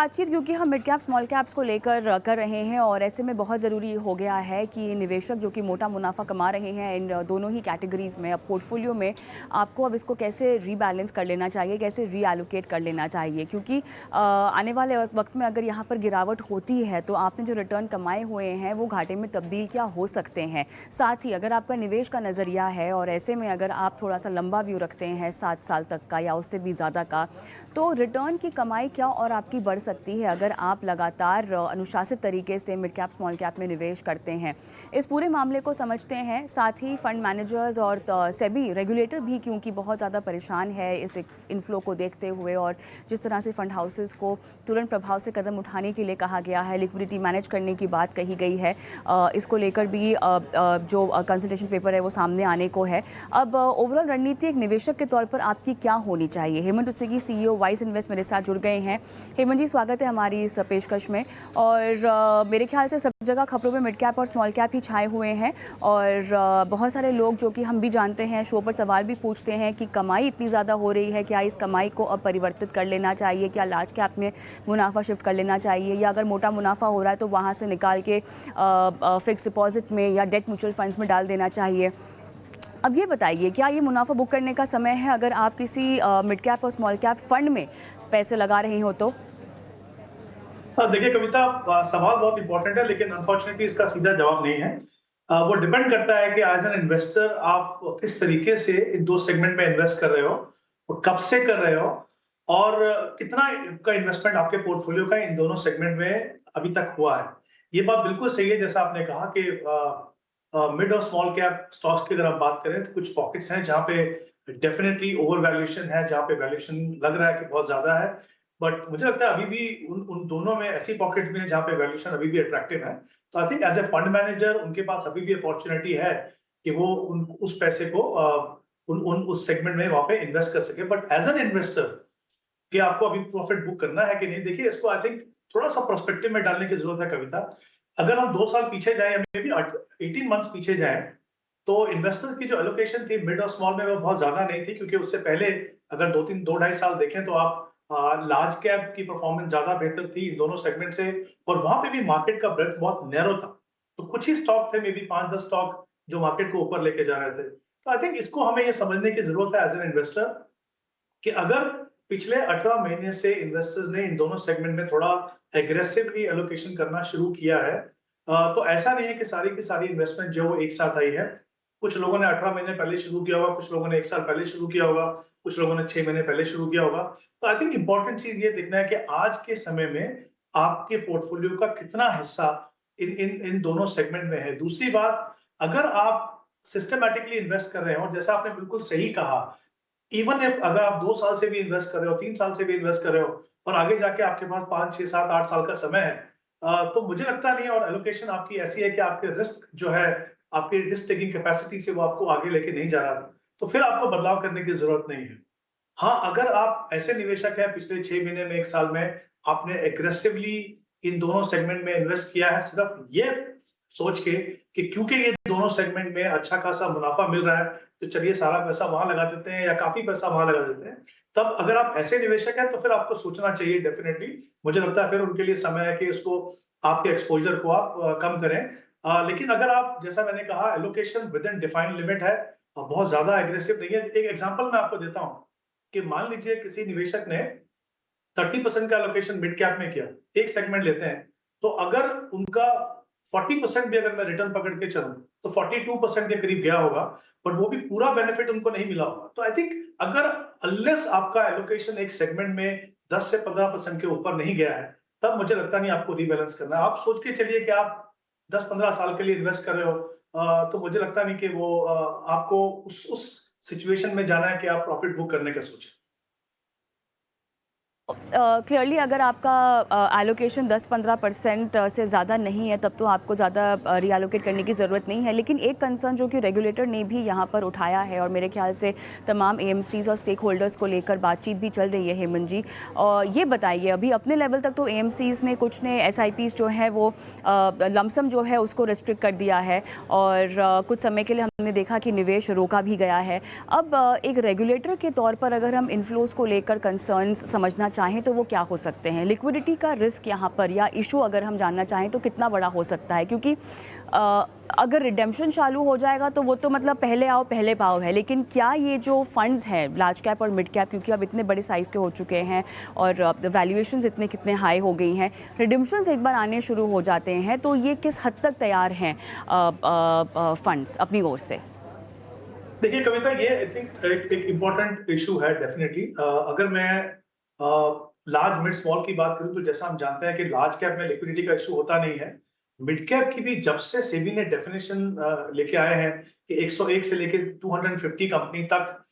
बातचीत क्योंकि हम मिड कैप स्मॉल कैप्स को लेकर कर रहे हैं और ऐसे में बहुत ज़रूरी हो गया है कि निवेशक जो कि मोटा मुनाफा कमा रहे हैं इन दोनों ही कैटेगरीज में, अब पोर्टफोलियो में आपको अब इसको कैसे रीबैलेंस कर लेना चाहिए, कैसे रीएलोकेट कर लेना चाहिए, क्योंकि आने वाले वक्त में अगर यहाँ पर गिरावट होती है तो आपने जो रिटर्न कमाए हुए हैं वो घाटे में तब्दील क्या हो सकते हैं। साथ ही अगर आपका निवेश का नज़रिया है और ऐसे में अगर आप थोड़ा सा लंबा व्यू रखते हैं 7 साल तक का या उससे भी ज़्यादा का, तो रिटर्न की कमाई क्या और आपकी बढ़ सकती है अगर आप लगातार अनुशासित तरीके से मिड कैप स्मॉल कैप में निवेश करते हैं। इस पूरे मामले को समझते हैं, साथ ही फंड मैनेजर्स और सेबी रेगुलेटर भी क्योंकि बहुत ज़्यादा परेशान है इस इनफ्लो को देखते हुए और जिस तरह से फंड हाउसेस को तुरंत प्रभाव से कदम उठाने के लिए कहा गया है, लिक्विडिटी मैनेज करने की बात कही गई है, इसको लेकर भी जो कंसल्टेशन पेपर है वो सामने आने को है। अब ओवरऑल रणनीति एक निवेशक के तौर पर आपकी क्या होनी चाहिए? हेमंत उसेगी, CEO वाइस इन्वेस्ट मेरे साथ जुड़ गए हैं। हेमंत जी, स्वागत है हमारी इस पेशकश में। और मेरे ख्याल से सब जगह खबरों में मिड कैप और स्मॉल कैप ही छाए हुए हैं और बहुत सारे लोग जो कि हम भी जानते हैं शो पर सवाल भी पूछते हैं कि कमाई इतनी ज़्यादा हो रही है, क्या इस कमाई को अब परिवर्तित कर लेना चाहिए, क्या लार्ज कैप में मुनाफा शिफ्ट कर लेना चाहिए, या अगर मोटा मुनाफा हो रहा है तो वहाँ से निकाल के फिक्स डिपॉजिट में या डेट म्यूचुअल फंड्स में डाल देना चाहिए। अब ये बताइए, क्या ये मुनाफा बुक करने का समय है अगर आप किसी मिड कैप और स्मॉल कैप फंड में पैसे लगा रहे हो तो? देखिए कविता, सवाल बहुत इंपॉर्टेंट है लेकिन अनफॉर्चुनेटली इसका सीधा जवाब नहीं है। वो डिपेंड करता है कि एज एन इन्वेस्टर आप किस तरीके से इन दो सेगमेंट में इन्वेस्ट कर रहे हो और कब से कर रहे हो और कितना का इन्वेस्टमेंट आपके पोर्टफोलियो का इन दोनों सेगमेंट में अभी तक हुआ है। ये बात बिल्कुल सही है, जैसा आपने कहा कि मिड और स्मॉल कैप स्टॉक्स की अगर आप बात करें तो कुछ पॉकेट्स हैं जहां पे डेफिनेटली ओवर वैल्यूएशन है, जहां पे वैल्यूएशन लग रहा है कि बहुत ज्यादा है। बट मुझे लगता है अभी भी उन दोनों में ऐसी पॉकेट में जहां पे वैल्यूएशन अभी भी अट्रैक्टिव है। तो I think as a fund manager उनके पास अभी भी अपॉर्चुनिटी है कि वो उस पैसे को उस सेगमेंट में वहां पे इन्वेस्ट कर सके। बट एज एन इन्वेस्टर कि आपको अभी प्रॉफिट बुक करना है कि नहीं, देखिए इसको आई थिंक थोड़ा सा पर्सपेक्टिव में डालने की जरूरत है कविता। अगर हम 2 साल पीछे जाएं या मे बी 18 मंथ्स पीछे जाएं तो इन्वेस्टर की जो एलोकेशन थी मिड और स्मॉल में वो बहुत ज्यादा नहीं थी, क्योंकि उससे पहले अगर 2-2.5 साल देखें तो आप लार्ज कैप की परफॉर्मेंस ज्यादा बेहतर थी इन दोनों सेगमेंट से, और वहां पे भी मार्केट का ब्रेथ बहुत नैरो था। तो कुछ ही स्टॉक थे, मे बी 5-10 स्टॉक जो मार्केट को ऊपर लेके जा रहे थे। तो आई थिंक इसको हमें ये समझने की जरूरत है एज एन इन्वेस्टर कि अगर पिछले 18 महीने से इन्वेस्टर्स ने इन दोनों सेगमेंट में थोड़ा एग्रेसिवली एलोकेशन करना शुरू किया है, तो ऐसा नहीं है कि सारी की सारी इन्वेस्टमेंट जो वो एक साथ आई है। कुछ लोगों ने 18 महीने पहले शुरू किया होगा, कुछ लोगों ने 1 साल पहले शुरू किया होगा, कुछ लोगों ने 6 महीने पहले शुरू किया होगा। तो आई थिंक इंपॉर्टेंट चीज ये देखना है कि आज के समय में आपके पोर्टफोलियो का कितना हिस्सा इन इन इन दोनों सेगमेंट में है। दूसरी बात, अगर आप सिस्टमैटिकली इन्वेस्ट कर रहे हो, जैसा आपने बिल्कुल सही कहा, इवन इफ अगर आप 2 साल से भी इन्वेस्ट कर रहे हो, 3 साल से भी इन्वेस्ट कर रहे हो और आगे जाके आपके पास 5, 6, 7, 8 साल का समय है, तो मुझे लगता नहीं है, और एलोकेशन आपकी ऐसी है कि आपके रिस्क जो है, आपकी रिस्क टेकिंग कैपेसिटी से वो आपको आगे लेके नहीं जा रहा, तो फिर आपको बदलाव करने की जरूरत नहीं है। हाँ, अगर आप ऐसे निवेशक हैं पिछले 6 महीने में, 1 साल में आपने एग्रेसिवली इन दोनों सेगमेंट में इन्वेस्ट किया है, सिर्फ ये सोच के कि क्योंकि ये दोनों सेगमेंट में अच्छा खासा मुनाफा मिल रहा है तो चलिए सारा पैसा वहां लगा देते हैं या काफी पैसा वहां लगा देते हैं, तब अगर आप ऐसे निवेशक हैं तो फिर आपको सोचना चाहिए डेफिनेटली। मुझे लगता है फिर उनके लिए समय है कि इसको आपके एक्सपोजर को आप कम करें। लेकिन अगर आप, जैसा मैंने कहा, allocation with in defined limit है, बहुत ज्यादा एग्रेसिव नहीं है। एक एग्जांपल मैं आपको देता हूं कि मान लीजिए किसी निवेशक ने 30% का एलोकेशन मिड कैप में किया, एक सेगमेंट लेते हैं, तो अगर उनका 40% भी अगर मैं रिटर्न पकड़ के चलूं तो 42% के करीब गया होगा, बट वो भी पूरा बेनिफिट उनको नहीं मिला होगा। तो आई थिंक अगर अनलेस आपका एलोकेशन एक सेगमेंट में 10 से 15% के ऊपर नहीं गया है, तब मुझे लगता नहीं आपको रीबैलेंस करना है। आप सोच के चलिए कि आप 10-15 साल के लिए इन्वेस्ट कर रहे हो, तो मुझे लगता नहीं कि वो आपको उस सिचुएशन में जाना है कि आप प्रॉफिट बुक करने का सोचें। क्लियरली अगर आपका एलोकेशन 10-15% से ज़्यादा नहीं है तब तो आपको ज़्यादा रीएलोकेट करने की ज़रूरत नहीं है। लेकिन एक कंसर्न जो कि रेगुलेटर ने भी यहाँ पर उठाया है और मेरे ख्याल से तमाम एएमसीज और स्टेक होल्डर्स को लेकर बातचीत भी चल रही है, हेमंत जी, और ये बताइए, अभी अपने लेवल तक तो एएमसीज ने, कुछ ने एसआईपीज जो है वो लमसम जो है उसको रिस्ट्रिक्ट कर दिया है और कुछ समय के लिए हमने देखा कि निवेश रोका भी गया है। अब एक रेगुलेटर के तौर पर अगर हम इन्फ्लोज को लेकर कंसर्न्स समझना चाहें तो वो क्या हो सकते हैं? लिक्विडिटी का रिस्क यहाँ पर या इशू अगर हम जानना चाहें तो कितना बड़ा हो सकता है? क्योंकि अगर रिडेम्पशन चालू हो जाएगा तो वो तो मतलब पहले आओ पहले पाओ है, लेकिन क्या ये जो फंड्स हैं लार्ज कैप और मिड कैप, क्योंकि अब इतने बड़े साइज़ के हो चुके हैं और वैल्यूएशंस इतने कितने हाई हो गई हैं, रिडेम्पशंस एक बार आने शुरू हो जाते हैं, तो ये किस हद तक तैयार हैं फंड्स अपनी ओर से? देखिए कविता, ये आई थिंक एक इम्पोर्टेंट इशू है डेफिनेटली। अगर मैं लार्ज मिड स्मॉल की बात करूं तो जैसा हम जानते हैं कि लार्ज कैप में लिक्विडिटी का इशू होता नहीं है। मिड कैप की भी जब से सेबी ने डेफिनेशन लेके आए हैं कि 101 से लेके 250 कंपनी तक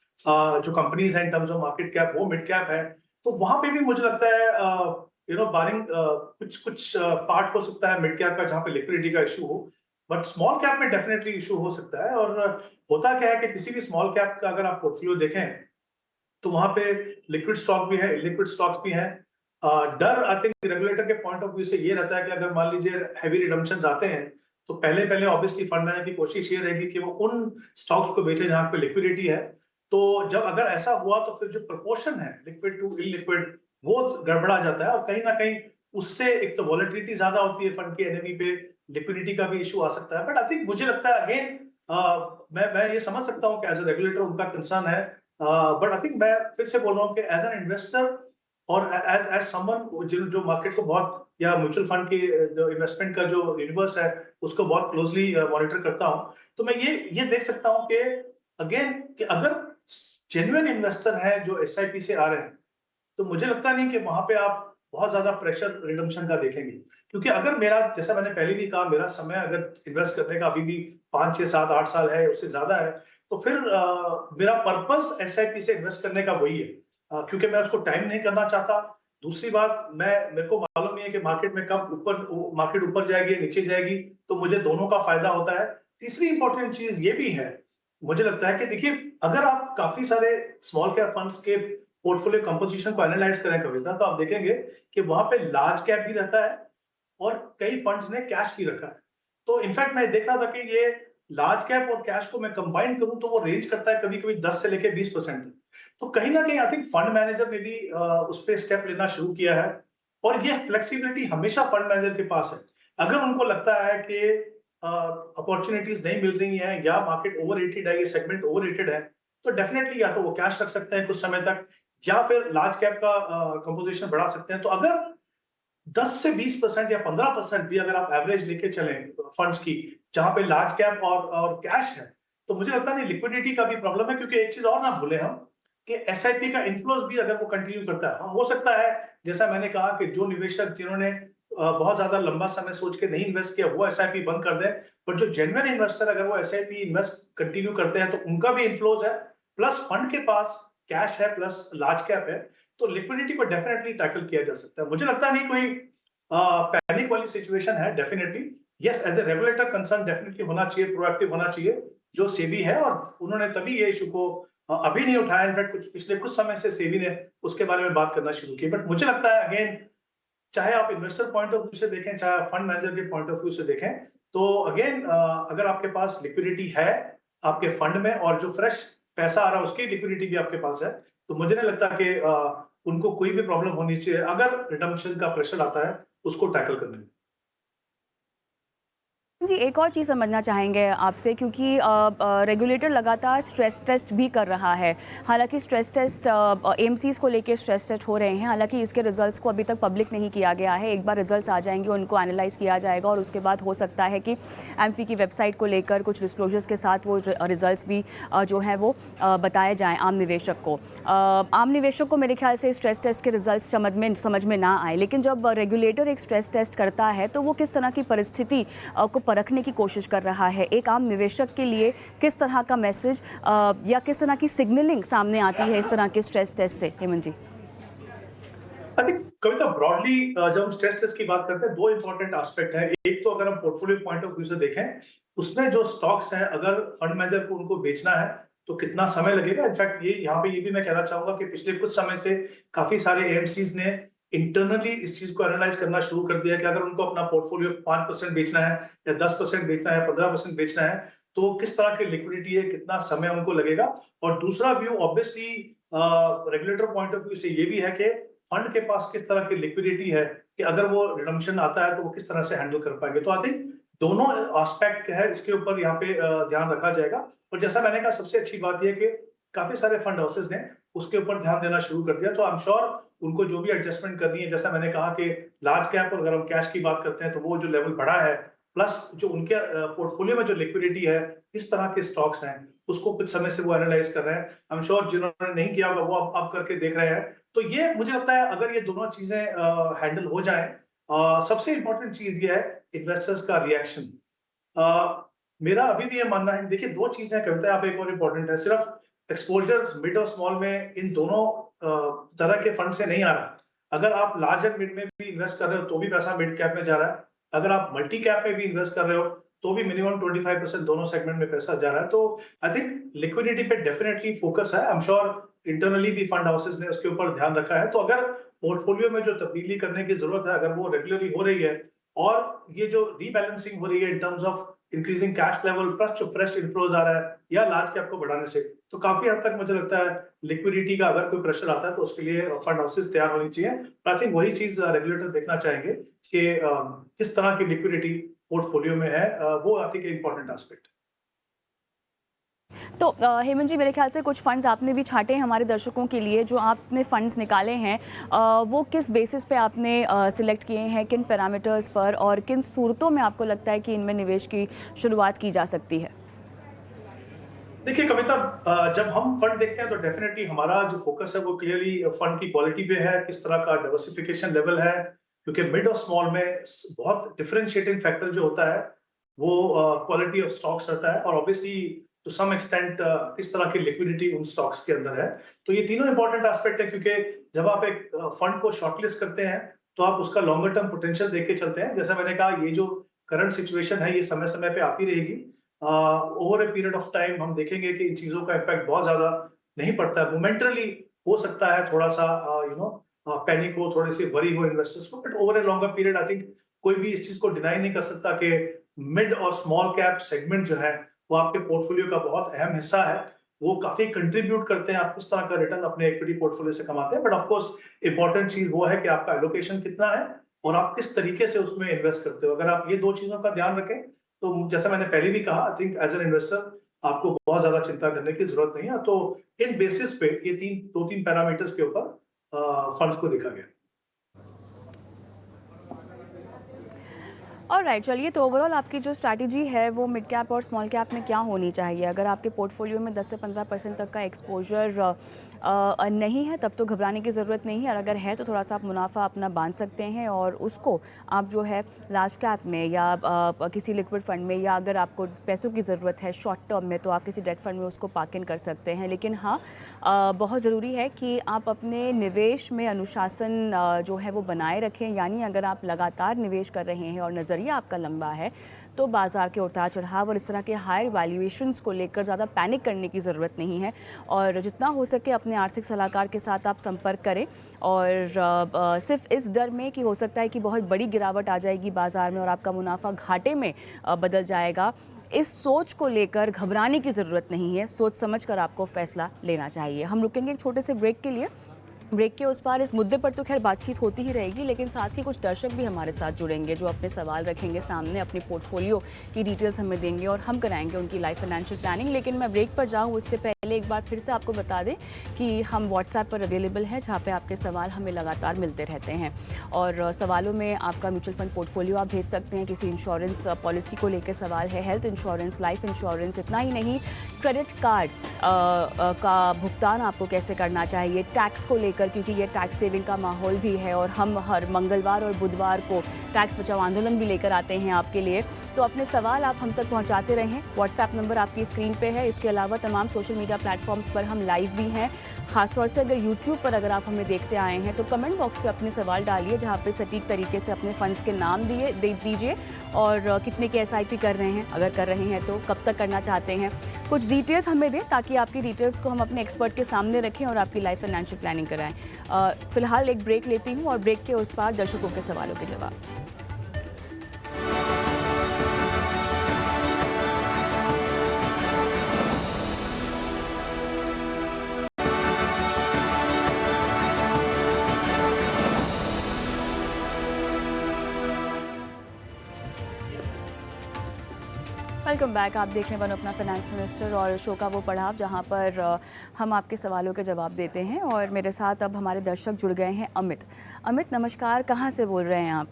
जो कंपनीज हैं in terms of market cap वो मिड कैप है, तो वहां पे भी मुझे लगता है बारिंग कुछ कुछ पार्ट हो सकता है मिड कैप का जहां पे लिक्विडिटी का इशू हो, बट स्मॉल कैप में डेफिनेटली इशू हो सकता है। और होता क्या है कि किसी भी स्मॉल कैप का अगर आप पोर्टफोलियो देखें तो वहां पे लिक्विड स्टॉक भी है, इलिक्विड स्टॉक्स भी हैं। डर आई थिंक रेगुलेटर के पॉइंट ऑफ व्यू से ये रहता है कि अगर मान लीजिए हैवी रिडम्पशंस आते हैं तो पहले पहले ऑब्वियसली फंड मैनेजर की कोशिश ये रहेगी कि वो उन स्टॉक्स को बेचे जहां पे लिक्विडिटी है। तो जब अगर ऐसा हुआ तो फिर जो प्रोपोर्शन है लिक्विड टू इलिक्विड वो गड़बड़ा जाता है, और कहीं ना कहीं उससे एक तो वॉलेटिलिटी ज्यादा होती है फंड के एनएवी पे, लिक्विडिटी का भी इशू आ सकता है। बट आई थिंक मुझे लगता है अगेन मैं ये समझ सकता हूँ कि एज ए रेगुलेटर उनका कंसर्न है, बट आई थिंक मैं फिर से बोल रहा हूँ कि एज एन इन्वेस्टर और एज एज समवन जो मार्केट को बहुत या म्यूचुअल फंड की जो इन्वेस्टमेंट का जो यूनिवर्स है उसको बहुत क्लोजली मॉनिटर करता हूँ, तो मैं ये देख सकता हूँ कि अगेन कि अगर जेन्युइन इन्वेस्टर है जो एसआईपी से आ रहे हैं तो मुझे लगता नहीं कि वहां पे आप बहुत ज्यादा प्रेशर रिडम्पशन का देखेंगे। क्योंकि अगर मेरा, जैसा मैंने पहले भी कहा, मेरा समय अगर इन्वेस्ट करने का अभी भी 5 6 7 8 साल है, उससे ज्यादा है, तो फिर मेरा पर्पस एसआईपी से इन्वेस्ट करने का वही है, क्योंकि मैं उसको टाइम नहीं करना चाहता। दूसरी बात, मेरे को मालूम नहीं है कि मार्केट में कब मार्केट ऊपर जाएगी नीचे जाएगी, तो मुझे दोनों का फायदा होता है। तीसरी इंपॉर्टेंट चीज ये भी है, मुझे लगता है कि देखिए अगर आप काफी सारे स्मॉल कैप फंड्स के पोर्टफोलियो कंपोजिशन को एनालाइज करें कविता, तो आप देखेंगे कि वहां पे लार्ज कैप भी रहता है और कई फंड्स ने कैश भी रखा है। तो इनफैक्ट मैं देख रहा था कि ये लार्ज कैप और कैश को मैं कंबाइन करूं तो वो रेंज करता है कभी कभी 10 से लेके 20% तक। तो कहीं ना कहीं आई थिंक फंड मैनेजर ने भी उस पर स्टेप लेना शुरू किया है, और ये फ्लेक्सिबिलिटी हमेशा फंड मैनेजर के पास है। अगर उनको लगता है कि अपॉर्चुनिटीज नहीं मिल रही हैं या मार्केट ओवररेटेड है, ये सेगमेंट ओवररेटेड है, तो डेफिनेटली या तो वो कैश रख सकते हैं कुछ समय तक, या फिर लार्ज कैप का कंपोजिशन बढ़ा सकते हैं। तो अगर 10 से 20% या 15% भी अगर आप एवरेज लेके चलें फंड्स की, जहां पे लार्ज कैप और कैश है, तो मुझे लगता नहीं लिक्विडिटी का भी प्रॉब्लम है। क्योंकि एक चीज और ना भूले हम कि एसआईपी का इन्फ्लोज भी अगर वो कंटिन्यू करता है, हाँ, हो सकता है जैसा मैंने कहा कि जो निवेशक जिन्होंने बहुत ज्यादा लंबा समय सोच के नहीं इन्वेस्ट किया वो एसआईपी बंद कर दें, पर जो जेन्युइन इन्वेस्टर अगर वो एसआईपी इन्वेस्ट कंटिन्यू करते हैं तो उनका भी इन्फ्लोज है, प्लस फंड के पास कैश है, प्लस लार्ज कैप है, तो लिक्विडिटी को डेफिनेटली टैकल किया जा सकता है। मुझे लगता नहीं कोई पैनिक वाली सिचुएशन है। Definitely yes, as a regulator concern definitely होना चाहिए, प्रोएक्टिव होना चाहिए जो सेबी है, और उन्होंने तभी ये इशू को अभी नहीं उठाया, इनफैक्ट पिछले कुछ समय से सेबी ने उसके बारे में बात करना शुरू की। बट मुझे लगता है अगेन, चाहे आप इन्वेस्टर पॉइंट ऑफ व्यू से देखें चाहे आप फंड मैनेजर के पॉइंट ऑफ व्यू से देखें, तो अगेन अगर आपके पास लिक्विडिटी है आपके फंड में और जो फ्रेश पैसा आ रहा है उसकी लिक्विडिटी भी आपके पास है, तो मुझे नहीं लगता कि उनको कोई भी प्रॉब्लम होनी चाहिए अगर रिडम्पशन का प्रेशर आता है उसको टैकल करने में। जी, एक और चीज़ समझना चाहेंगे आपसे, क्योंकि रेगुलेटर लगातार स्ट्रेस टेस्ट भी कर रहा है। हालांकि स्ट्रेस टेस्ट एएमसीज़ को लेके स्ट्रेस टेस्ट हो रहे हैं, हालांकि इसके रिजल्ट्स को अभी तक पब्लिक नहीं किया गया है। एक बार रिजल्ट्स आ जाएंगे उनको एनालाइज किया जाएगा और उसके बाद हो सकता है कि एमफी की वेबसाइट को लेकर कुछ डिस्क्लोजर्स के साथ वो रिजल्ट्स भी जो हैं वो बताए जाएँ आम निवेशक को। आम निवेशक को मेरे ख्याल से स्ट्रेस टेस्ट के रिजल्ट्स समझ में ना आए, लेकिन जब रेगुलेटर एक स्ट्रेस टेस्ट करता है तो वो किस तरह की परिस्थिति को परखने की कोशिश कर रहा है, एक आम निवेशक के लिए किस तरह का मैसेज या किस तरह की सिग्नलिंग सामने आती है इस तरह के स्ट्रेस टेस्ट से? हेमंत जी। आई थिंक कविता, ब्रॉडली जब हम स्ट्रेस टेस्ट की बात करते हैं दो इंपॉर्टेंट एस्पेक्ट है। एक तो अगर हम पोर्टफोलियो पॉइंट ऑफ व्यू से देखें, उसमें जो स्टॉक्स हैं अगर फंड मैनेजर को उनको बेचना है तो कितना समय लगेगा। इनफैक्ट ये यहाँ पे ये भी मैं कहना चाहूंगा कि पिछले कुछ समय से काफी सारे एएमसीज ने इंटरनली इस चीज को एनालाइज करना शुरू कर दिया कि अगर उनको अपना पोर्टफोलियो 5% बेचना है या 10% बेचना है, 15% बेचना है, तो किस तरह की लिक्विडिटी है, कितना समय उनको लगेगा। और दूसरा view obviously regulator point of view से ये भी है कि फंड के पास किस तरह की लिक्विडिटी है कि अगर वो रिडम्पशन आता है तो वो किस तरह से हैंडल कर पाएंगे। तो आई थिंक दोनों एस्पेक्ट है, इसके ऊपर यहाँ पे ध्यान रखा जाएगा। और जैसा मैंने कहा, सबसे अच्छी बात यह कि काफी सारे फंड हाउसेज ने उसके ऊपर ध्यान देना शुरू कर दिया। तो आई एम श्योर उनको जो भी एडजस्टमेंट करनी है, जैसा मैंने कहा कि लार्ज कैप और अगर हम कैश की बात करते हैं तो वो जो लेवल बढ़ा है, प्लस जो उनके पोर्टफोलियो में जो लिक्विडिटी है, किस तरह के स्टॉक्स हैं, उसको कुछ समय से वो एनालाइज कर रहे हैं। आई एम श्योर जिन्होंने नहीं किया होगा वो अब करके देख रहे हैं। तो ये मुझे लगता है अगर ये दोनों चीजें हैंडल हो जाए, सबसे इंपॉर्टेंट चीज ये है इन्वेस्टर्स का रिएक्शन। मेरा अभी भी ये मानना है, देखिए दो चीजें हैं कविता, आप एक और इम्पोर्टेंट है, सिर्फ एक्सपोजर मिड और स्मॉल में इन दोनों तरह के फंड से नहीं आ रहा। अगर आप लार्ज एंड मिड में भी इन्वेस्ट कर रहे हो तो भी पैसा मिड कैप में जा रहा है, अगर आप मल्टी कैप में भी इन्वेस्ट कर रहे हो तो भी मिनिमम 25% दोनों सेगमेंट में पैसा जा रहा है। तो आई थिंक लिक्विडिटी पे डेफिनेटली फोकस है। आई एम श्योर इंटरनली भी फंड हाउसेज ने उसके ऊपर ध्यान रखा है। तो अगर पोर्टफोलियो में जो तब्दीली करने की जरूरत है, अगर वो रेगुलरली हो रही है और ये जो रीबैलेंसिंग हो रही है इन terms of increasing cash level plus जो फ्रेश इनफ्लोज आ रहा है या लार्ज कैप को बढ़ाने से, तो काफी हद तक मुझे लगता है लिक्विडिटी का अगर कोई प्रेशर आता है तो उसके लिए फंड हाउसेज तैयार होनी चाहिए। आई थिंक वही चीज रेगुलेटर देखना चाहेंगे कि किस तरह की लिक्विडिटी पोर्टफोलियो में है, वो आई थिंक इंपॉर्टेंट एस्पेक्ट। तो हेमंत जी, मेरे ख्याल से कुछ फंड्स आपने भी छांटे हैं हमारे दर्शकों के लिए। जो आपने फंड्स निकाले हैं वो किस बेसिस पे आपने सिलेक्ट किए हैं, किन पैरामीटर्स पर, और किन सूरतों में आपको लगता है कि इनमें निवेश की शुरुआत की जा सकती है? देखिए कविता, जब हम फंड देखते हैं तो डेफिनेटली हमारा जो फोकस है वो क्लियरली फंड की क्वालिटी पे है, किस तरह का डाइवर्सिफिकेशन लेवल है, क्योंकि मिड और स्मॉल में बहुत डिफरेंशिएटिंग फैक्टर जो होता है वो क्वालिटी ऑफ स्टॉक्स रहता है, और ऑब्वियसली टू सम एक्सटेंट किस तरह की लिक्विडिटी उन स्टॉक्स के अंदर है। तो ये तीनों इंपॉर्टेंट एस्पेक्ट है, क्योंकि जब आप एक फंड को शॉर्टलिस्ट करते हैं तो आप उसका लॉन्गर टर्म पोटेंशियल देख के चलते हैं। जैसा मैंने कहा, ये जो करंट सिचुएशन है ये समय समय पे आती रहेगी। Over a period of time हम देखेंगे कि इन चीजों का इम्पैक्ट बहुत ज्यादा नहीं पड़ता है। मोमेंटरली हो सकता है थोड़ा सा पैनिक हो, थोड़ी सी वरी हो इन्वेस्टर्स को, but over a longer period I think कोई भी इस चीज को डिनाई नहीं कर सकता कि मिड और स्मॉल कैप सेगमेंट जो है वो आपके पोर्टफोलियो का बहुत अहम हिस्सा है। वो काफी कंट्रीब्यूट करते हैं, आप किस तरह का रिटर्न अपने इक्विटी पोर्टफोलियो से कमाते हैं। बट ऑफ कोर्स इंपॉर्टेंट चीज वो है कि आपका एलोकेशन कितना है और आप किस तरीके से उसमें इन्वेस्ट करते हो। अगर आप ये दो चीजों का ध्यान रखें तो जैसा मैंने पहले भी कहा, I think as an investor आपको बहुत ज्यादा चिंता करने की जरूरत नहीं है। तो इन बेसिस पे ये दो तीन पैरामीटर्स के ऊपर फंड्स को देखा गया। ऑलराइट, चलिए, तो ओवरऑल आपकी जो स्ट्रैटेजी है वो मिड कैप और स्मॉल कैप में क्या होनी चाहिए? अगर आपके पोर्टफोलियो में 10 से 15% तक का एक्सपोजर नहीं है तब तो घबराने की ज़रूरत नहीं है, और अगर है तो थोड़ा सा आप मुनाफा अपना बांध सकते हैं और उसको आप जो है लार्ज कैप में या किसी लिक्विड फंड में, या अगर आपको पैसों की ज़रूरत है शॉर्ट टर्म में तो आप किसी डेट फंड में उसको पार्क इन कर सकते हैं। लेकिन हाँ, बहुत ज़रूरी है कि आप अपने निवेश में अनुशासन जो है वो बनाए रखें। यानी अगर आप लगातार निवेश कर रहे हैं और नज़रिया आपका लंबा है तो बाज़ार के उतार चढ़ाव और इस तरह के हायर वैल्यूएशंस को लेकर ज़्यादा पैनिक करने की ज़रूरत नहीं है, और जितना हो सके अपने आर्थिक सलाहकार के साथ आप संपर्क करें। और सिर्फ इस डर में कि हो सकता है कि बहुत बड़ी गिरावट आ जाएगी बाज़ार में और आपका मुनाफा घाटे में बदल जाएगा, इस सोच को लेकर घबराने की ज़रूरत नहीं है। सोच समझ कर आपको फैसला लेना चाहिए। हम रुकेंगे एक छोटे से ब्रेक के लिए। ब्रेक के उस पार इस मुद्दे पर तो खैर बातचीत होती ही रहेगी, लेकिन साथ ही कुछ दर्शक भी हमारे साथ जुड़ेंगे जो अपने सवाल रखेंगे सामने, अपने पोर्टफोलियो की डिटेल्स हमें देंगे और हम कराएंगे उनकी लाइफ फाइनेंशियल प्लानिंग। लेकिन मैं ब्रेक पर जाऊँ उससे पहले एक बार फिर से आपको बता दें कि हम व्हाट्सएप पर अवेलेबल हैं, जहाँ पे आपके सवाल हमें लगातार मिलते रहते हैं। और सवालों में आपका म्यूचुअल फंड पोर्टफोलियो आप भेज सकते हैं, किसी इंश्योरेंस पॉलिसी को लेकर सवाल है, हेल्थ इंश्योरेंस, लाइफ इंश्योरेंस, इतना ही नहीं क्रेडिट कार्ड का भुगतान आपको कैसे करना चाहिए, टैक्स को लेकर, क्योंकि ये टैक्स सेविंग का माहौल भी है और हम हर मंगलवार और बुधवार को टैक्स बचाओ आंदोलन भी लेकर आते हैं आपके लिए। तो अपने सवाल आप हम तक पहुंचाते रहें। व्हाट्सएप नंबर आपकी स्क्रीन पे है। इसके अलावा तमाम सोशल मीडिया प्लेटफॉर्म्स पर हम लाइव भी हैं। खासतौर से अगर यूट्यूब पर अगर आप हमें देखते आए हैं तो कमेंट बॉक्स पे अपने सवाल डालिए, जहाँ पे सटीक तरीके से अपने फंड्स के नाम दीजिए और कितने के एसआईपी कर रहे हैं, अगर कर रहे हैं तो कब तक करना चाहते हैं, कुछ डिटेल्स हमें दें ताकि आपकी डिटेल्स को हम अपने एक्सपर्ट के सामने रखें और आपकी लाइफ फाइनेंशियल प्लानिंग कराएं। फिलहाल एक ब्रेक लेती हूँ और ब्रेक के उस पार दर्शकों के सवालों के जवाब। Welcome back. आप देख रहे हैं वन अपना फाइनेंस मिनिस्टर और शो का वो पड़ाव जहां पर हम आपके सवालों के जवाब देते हैं। और मेरे साथ अब हमारे दर्शक जुड़ गए हैं। अमित, नमस्कार, कहां से बोल रहे हैं आप?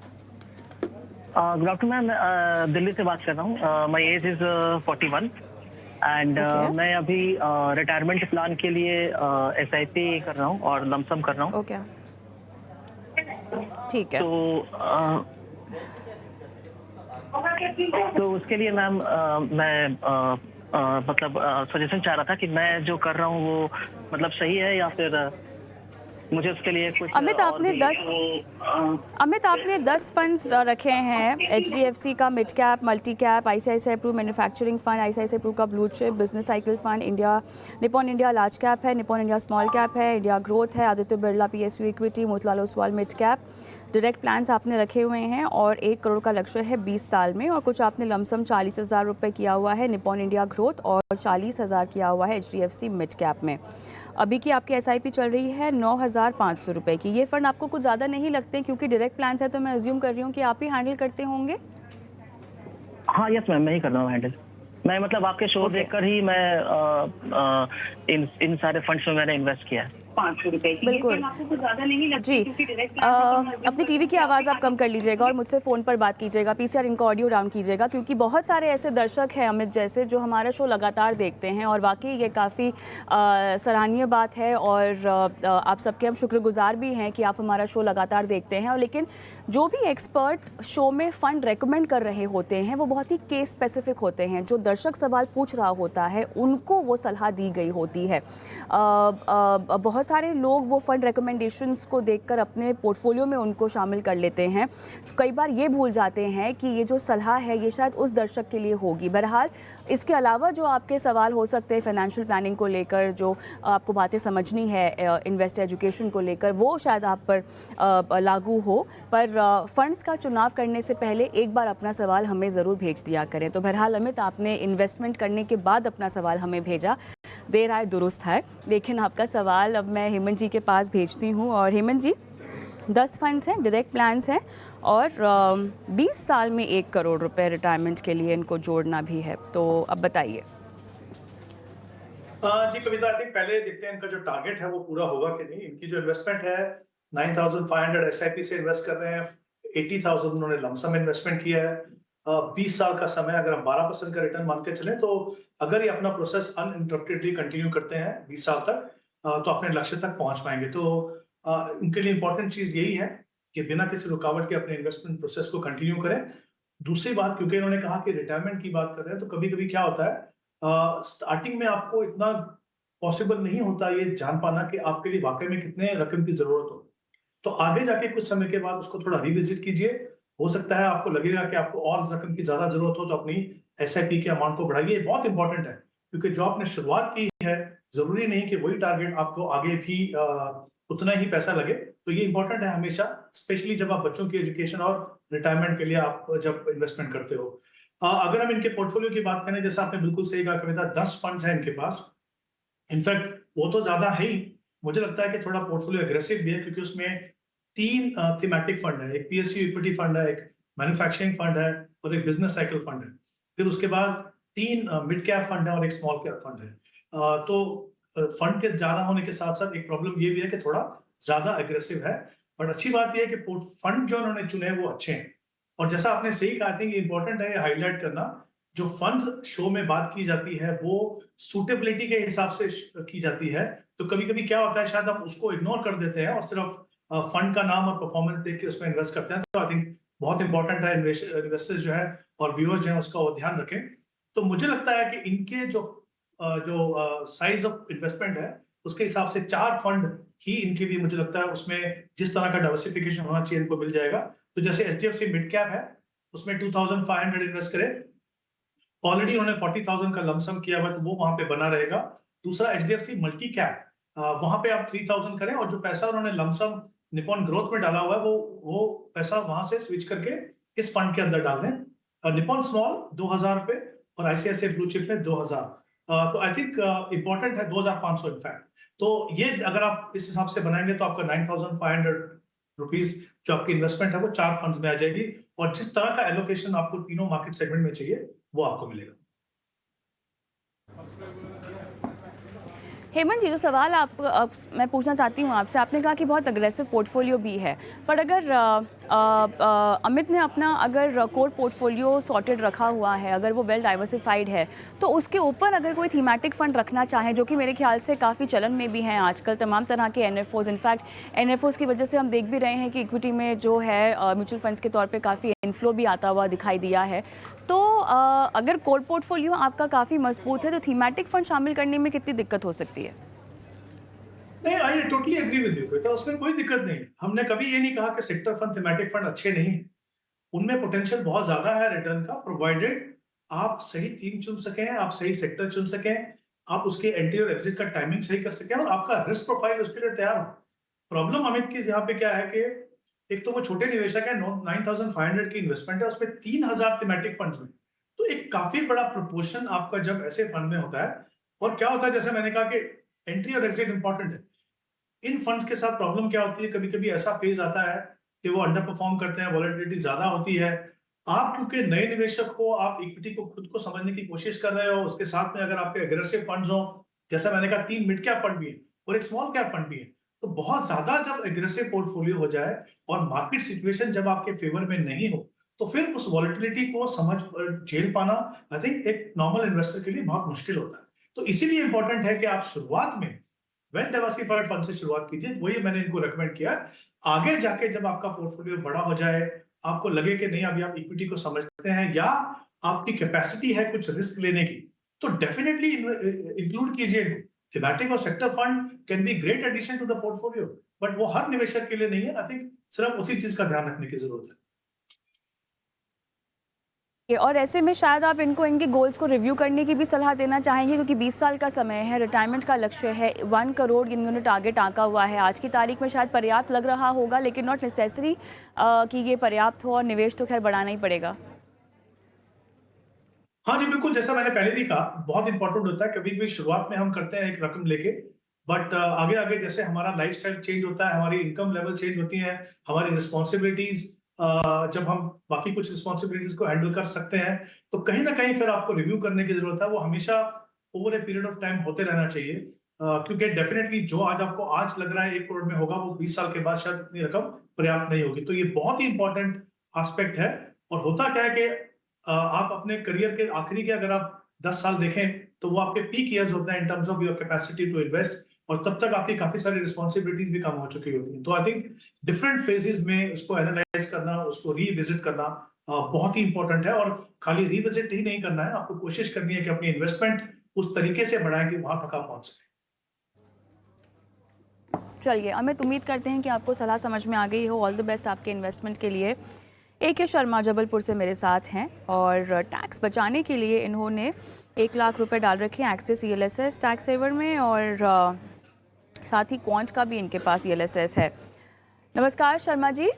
गुड आफ्टरनून मैम, दिल्ली से बात कर रहा हूँ। My age is 41 and Okay. मैं अभी रिटायरमेंट प्लान के लिए SIP कर रहा हूँ और लमसम कर रहा हूँ। ओके, ठीक है। तो उसके लिए मैम मैं मतलब सजेशन चाह रहा था कि मैं जो कर रहा हूँ वो मतलब सही है या फिर मुझे उसके लिए कुछ अमित, आपने 10 फंड्स रखे हैं। HDFC का mid cap, multi cap, ICICI pru manufacturing fund, ICICI pru का blue chip business cycle fund, Nippon India large cap है, निपॉन इंडिया स्मॉल कैप है, इंडिया ग्रोथ है, Aditya Birla PSU equity, Motilal Oswal mid cap. Direct plans आपने रखे हुए हैं और 1 करोड़ का लक्ष्य है 20 साल में। और कुछ आपने लमसम 40,000 रुपये किया हुआ है निपॉन इंडिया ग्रोथ और 40,000 किया हुआ है HDFC मिड कैप में। अभी की आपकी SIP चल रही है 9,500 रुपये की। ये फंड आपको कुछ ज़्यादा नहीं लगते? क्योंकि डायरेक्ट प्लान्स है तो मैं अज्यूम कर रही हूँ कि आप ही हैंडल करते होंगे। हाँ यस मैम, मैं ही कर रहा हूँ हैंडल। मैं मतलब आपके शो देखकर ही मैं इन सारे फंड्स में मैंने इन्वेस्ट किया है। 500 रुपए की। बिल्कुल आपको कुछ ज्यादा नहीं लगती जी। क्योंकि डायरेक्ट प्लान अपनी टीवी की आवाज़ आप कम कर लीजिएगा और मुझसे फ़ोन पर बात कीजिएगा। PCR इनका ऑडियो डाउन कीजिएगा, क्योंकि बहुत सारे ऐसे दर्शक हैं अमित जैसे जो हमारा शो लगातार देखते हैं। और वाकई ये काफ़ी सराहनीय बात है और आप सबके हम शुक्रगुजार भी हैं कि आप हमारा शो लगातार देखते हैं। और लेकिन जो भी एक्सपर्ट शो में फ़ंड रेकमेंड कर रहे होते हैं वो बहुत ही केस स्पेसिफिक होते हैं। जो दर्शक सवाल पूछ रहा होता है उनको वो सलाह दी गई होती है। बहुत सारे लोग वो फंड रिकमेंडेशंस को देखकर अपने पोर्टफोलियो में उनको शामिल कर लेते हैं। कई बार ये भूल जाते हैं कि ये जो सलाह है ये शायद उस दर्शक के लिए होगी। बहरहाल इसके अलावा जो आपके सवाल हो सकते हैं फाइनेंशियल प्लानिंग को लेकर, जो आपको बातें समझनी है इन्वेस्ट एजुकेशन को लेकर, वो शायद आप पर लागू हो। पर फंड्स का चुनाव करने से पहले एक बार अपना सवाल हमें ज़रूर भेज दिया करें। तो बहरहाल अमित, आपने इन्वेस्टमेंट करने के बाद अपना सवाल हमें भेजा, देर आए दुरुस्त है। लेकिन आपका सवाल अब मैं हेमंत जी के पास भेजती हूँ। और हेमंत जी, 10 फंड्स हैं, डायरेक्ट प्लान्स हैं और 20 साल में 1 करोड़ रुपए रिटायरमेंट के लिए इनको जोड़ना भी है। तो अब बताइए। जी कविता, आई थिंक पहले देखते हैं इनका जो टारगेट है वो पूरा होगा कि नहीं। इनकी जो इन्वेस्टमेंट है 9,500 SIP से इन्वेस्ट कर रहे हैं, 80,000 उन्होंने लमसम इन्वेस्टमेंट किया है। 20 साल का समय, अगर हम 12% का रिटर्न मान के चले तो अगर ये अपना प्रोसेस अनइंटरप्टेडली कंटिन्यू करते हैं 20 साल तक तो अपने लक्ष्य तक पहुंच पाएंगे। तो उनके लिए इंपॉर्टेंट चीज यही है कि बिना किसी रुकावट के अपने इन्वेस्टमेंट प्रोसेस को कंटिन्यू करें। दूसरी बात, क्योंकि इन्होंने कहा कि रिटायरमेंट की बात कर रहे हैं, तो कभी कभी क्या होता है स्टार्टिंग में आपको इतना पॉसिबल नहीं होता ये जान पाना कि आपके लिए वाकई में कितने रकम की जरूरत हो। तो आगे जाके कुछ समय के बाद उसको थोड़ा रिविजिट कीजिए। हो सकता है आपको लगेगा कि आपको और रकम की ज्यादा जरूरत हो तो अपनी SIP के अमाउंट को बढ़ाइए। बहुत इंपॉर्टेंट है, क्योंकि जो आपने शुरुआत की है जरूरी नहीं कि वही टारगेट आपको आगे भी उतना ही पैसा लगे। तो ये इंपॉर्टेंट है हमेशा, स्पेशली जब आप बच्चों की एजुकेशन और रिटायरमेंट के लिए आप जब इन्वेस्टमेंट करते हो। अगर हम इनके पोर्टफोलियो की बात करें, जैसा आपने बिल्कुल सही कहा कविता, 10 फंड्स हैं इनके पास। इनफैक्ट वो तो ज्यादा है ही, मुझे लगता है कि थोड़ा पोर्टफोलियो एग्रेसिव भी है, क्योंकि उसमें 3 थीमेटिक फंड है। एक PSU इक्विटी फंड है, एक मैन्युफैक्चरिंग फंड है और एक बिजनेस साइकिल फंड है। फिर उसके बाद 3 मिड कैप फंड है और एक स्मॉल कैप फंड है। तो फंड के ज्यादा होने के साथ साथ एक प्रॉब्लम ये भी है कि थोड़ा ज्यादा एग्रेसिव है। बट अच्छी बात यह है कि फंड जो उन्होंने चुने हैं वो अच्छे हैं। और जैसा आपने सही कहा, थिंक इंपॉर्टेंट है ये हाईलाइट करना, जो फंड्स शो में बात की जाती है वो सूटेबिलिटी के हिसाब से की जाती है। तो कभी कभी क्या होता है, शायद हम उसको इग्नोर कर देते हैं और सिर्फ फंड का नाम और परफॉर्मेंस देख के उसमें इन्वेस्ट करते हैं। तो आई थिंक बहुत इंपॉर्टेंट है इन्वेस्टर्स जो है और व्यूअर्स जो है उसका वो ध्यान रखें। तो मुझे लगता है कि इनके जो साइज ऑफ इन्वेस्टमेंट है उसके हिसाब से 4 फंड ही इनके लिए मुझे लगता है उसमें जिस तरह का डाइवर्सिफिकेशन होना चाहिए इनको मिल जाएगा। तो जैसे HDFC मिड कैप है उसमें 2,500 इन्वेस्ट करें। ऑलरेडी उन्होंने 40,000 का लमसम किया हुआ, तो वो वहां पे बना रहेगा। दूसरा HDFC मल्टी कैप, वहां पे आप 3,000 करें और जो पैसा उन्होंने लमसम निपॉन ग्रोथ में डाला हुआ है वो पैसा वहां से स्विच करके इस फंड के अंदर डाल दें। निपॉन स्मॉल 2,000 रुपए और ICICI ब्लू चिप में 2,000। तो आई थिंक इंपॉर्टेंट है 2,500 इनफैक्ट। तो ये अगर आप इस हिसाब से बनाएंगे तो आपका 9,500 रुपीज जो आपकी इन्वेस्टमेंट है वो 4 फंड्स में आ जाएगी। और जिस तरह का एलोकेशन आपको तीनों मार्केट सेगमेंट में चाहिए वो आपको मिलेगा। हेमंत जी, जो सवाल मैं पूछना चाहती हूँ आपसे, आपने कहा कि बहुत अग्रेसिव पोर्टफोलियो भी है, पर अगर अमित ने अपना अगर कोर पोर्टफोलियो सॉर्टेड रखा हुआ है, अगर वो वेल डाइवर्सिफाइड है, तो उसके ऊपर अगर कोई थीमेटिक फंड रखना चाहे, जो कि मेरे ख्याल से काफ़ी चलन में भी हैं आजकल, तमाम तरह के एनएफओज, इनफैक्ट एनएफओज की वजह से हम देख भी रहे हैं कि इक्विटी में जो है म्यूचुअल फंड्स के तौर पर काफ़ी इनफ्लो भी आता हुआ दिखाई दिया है। तो अगर कोर पोर्टफोलियो आपका काफ़ी मजबूत है, तो थीमेटिक फंड शामिल करने में कितनी दिक्कत हो सकती है? नहीं, I totally agree with you, तो उसमें कोई दिक्कत नहीं है। हमने कभी ये नहीं कहा कि सेक्टर फंड, थीमेटिक फंड अच्छे नहीं है। उनमें पोटेंशियल बहुत ज्यादा है रिटर्न का, प्रोवाइडेड आप सही थीम चुन सकें, आप सही सेक्टर चुन सकें, आप उसके एंट्री और एग्जिट का टाइमिंग सही कर सकें और आपका रिस्क प्रोफाइल उसके लिए तैयार हो। प्रॉब्लम अमित की यहाँ पे क्या है कि एक तो वो छोटे निवेशक है, 9,500 की इन्वेस्टमेंट है, उसमें 3,000 थीमेटिक फंड में, तो एक काफी बड़ा प्रोपोर्शन आपका जब ऐसे फंड में होता है। और क्या होता है, जैसे मैंने कहा कि एंट्री और एग्जिट इंपॉर्टेंट है। इन फंड्स के साथ प्रॉब्लम क्या होती है, कभी कभी ऐसा फेज आता है कि वो अंडर परफॉर्म करते हैं, वॉलेटिलिटी ज्यादा होती है। आप क्योंकि नए निवेशक हो, आप इक्विटी को खुद को समझने की कोशिश कर रहे हो, उसके साथ में अगर आपके एग्रेसिव फंड्स हो, जैसा मैंने कहा 3 मिड कैप फंड भी है और एक स्मॉल कैप फंड भी है, तो बहुत ज्यादा जब एग्रेसिव पोर्टफोलियो हो जाए और मार्केट सिचुएशन जब आपके फेवर में नहीं हो, तो फिर उस वॉलेटिलिटी को समझ झेल पाना आई थिंक एक नॉर्मल इन्वेस्टर के लिए बहुत मुश्किल होता है। तो इसीलिए इंपॉर्टेंट है कि आप शुरुआत में वेल डाइवर्सिफाइड फंड से शुरुआत कीजिए, वही मैंने इनको रेकमेंड किया। आगे जाके जब आपका पोर्टफोलियो बड़ा हो जाए, आपको लगे कि नहीं अभी आप इक्विटी को समझते हैं या आपकी कैपेसिटी है कुछ रिस्क लेने की, तो डेफिनेटली इंक्लूड कीजिए इनको। थीमेटिक और sector fund can be great addition to the portfolio, but वो हर निवेशक के लिए नहीं है। आई थिंक सिर्फ उसी चीज का ध्यान रखने की जरूरत है। और ऐसे में शायद आप इनको इनके गोल्स को रिव्यू करने की भी सलाह देना चाहेंगे, क्योंकि 20 साल का समय है, रिटायरमेंट का लक्ष्य है, 1 करोड़ इन्होंने टारगेट आंका हुआ है। आज की तारीख में शायद पर्याप्त लग रहा होगा, लेकिन नॉट नेसेसरी कि ये पर्याप्त हो, और निवेश तो खैर बढ़ाना ही पड़ेगा। हाँ जी, बिल्कुल, जैसा मैंने पहले भी कहा, बहुत इंपॉर्टेंट होता है। कभी भी शुरुआत में हम करते हैं एक रकम लेके, बट आगे आगे जैसे हमारा लाइफस्टाइल चेंज होता है, हमारी इनकम लेवल चेंज होती है, हमारी रिस्पॉन्सिबिलिटीज, जब हम बाकी कुछ रिस्पॉन्सिबिलिटीज को हैंडल कर सकते हैं, तो कहीं ना कहीं फिर आपको रिव्यू करने की जरूरत है। वो हमेशा over a period of time होते रहना चाहिए, क्योंकि डेफिनेटली जो आज आपको आज लग रहा है 1 करोड़ में होगा, वो 20 साल के बाद शायद इतनी रकम पर्याप्त नहीं होगी। तो ये बहुत ही इंपॉर्टेंट एस्पेक्ट है। और होता क्या है कि आप अपने करियर के आखिरी के अगर आप 10 साल देखें, तो वो आपके पीक ईयर्स होते हैं in terms of your capacity to invest, और तब तक आपकी काफी सारी रिस्पॉन्सिबिलिटीज भी कम हो चुकी होती हैं। तो आई थिंक डिफरेंट फेजेस में उसको एनालाइज करना, उसको रीविजिट करना बहुत ही इंपॉर्टेंट है। और खाली रीविजिट ही नहीं करना है, आपको कोशिश करनी है कि अपनी इन्वेस्टमेंट उस तरीके से बढ़ाएं कि वहां तक आप पहुंच सकें। चलिए अमित, उम्मीद करते हैं कि आपको सलाह समझ में आ गई हो। ऑल द बेस्ट आपके इन्वेस्टमेंट के लिए। AK शर्मा जबलपुर से मेरे साथ हैं, और टैक्स बचाने के लिए इन्होंने 1 लाख रुपए डाल रखे हैं एक्सिस ELSS टैक्स सेवर में, और साथ ही क्वांट का भी इनके पास ELSS है। नमस्कार Sharma ji.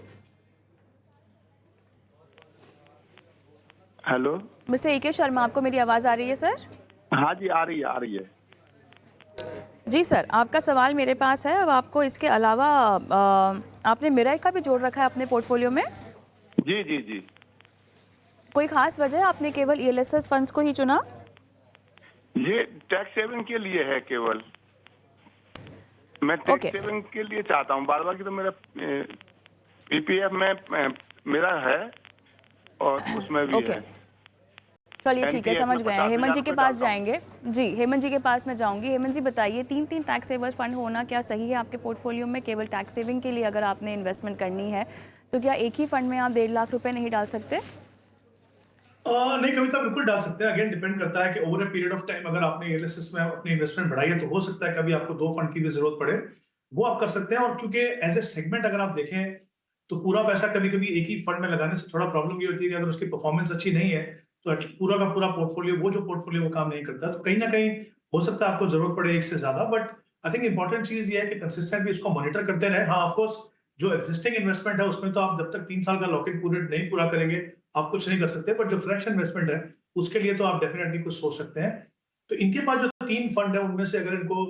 Hello mister AK Sharma, आपको मेरी आवाज़ आ रही है सर? हाँ जी, आ रही है। जी सर, आपका सवाल मेरे पास है। अब आपको इसके अलावा आपने मिराई का भी जोड़ रखा है अपने पोर्टफोलियो में? जी। कोई खास वजह, आपने केवल ELSS फंड्स को ही चुना? ये टैक्स सेविंग के लिए है केवल। मैं टैक्स सेविंग के लिए चाहता हूँ। बार की तो मेरा PPF में मेरा है और उसमें भी है। चलिए ठीक है, समझ गए हैं। हेमंत जी के पास जाएंगे। जी, हेमंत जी के पास मैं जाऊंगी। हेमंत जी बताइए, 3 टैक्स सेवर्स फंड होना क्या सही है आपके पोर्टफोलियो में? केवल टैक्स सेविंग के लिए अगर आपने इन्वेस्टमेंट करनी है, तो क्या एक ही फंड में आप 1.5 लाख रुपए नहीं डाल सकते? नहीं कविता, बिल्कुल डाल सकते हैं। अगेन डिपेंड करता है कि over a period of time अगर आपने ELSS में अपनी इन्वेस्टमेंट बढ़ाई है, तो हो सकता है कभी आपको 2 फंड की भी जरूरत पड़े, वो आप कर सकते हैं। और क्योंकि एज ए सेगमेंट अगर आप देखें, तो पूरा पैसा कभी कभी एक ही फंड में लगाने से थोड़ा प्रॉब्लम ये होती है कि अगर उसकी परफॉर्मेंस अच्छी नहीं है, तो पूरा का पूरा पोर्टफोलियो, वो जो पोर्टफोलियो वो काम नहीं करता। तो कहीं ना कहीं हो सकता है आपको जरूरत पड़े एक से ज्यादा। बट आई थिंक इंपॉर्टेंट चीज ये है कि कंसिस्टेंटली उसको मॉनिटर करते रहे। हाँ, ऑफकोर्स जो एग्जिस्टिंग इन्वेस्टमेंट है उसमें तो आप जब तक 3 साल का लॉक इन पीरियड नहीं पूरा करेंगे, आप कुछ नहीं कर सकते। बट जो फ्रेश इन्वेस्टमेंट है, उसके लिए तो आप डेफिनेटली कुछ सोच सकते हैं। तो इनके पास जो 3 फंड है, उनमें से अगर इनको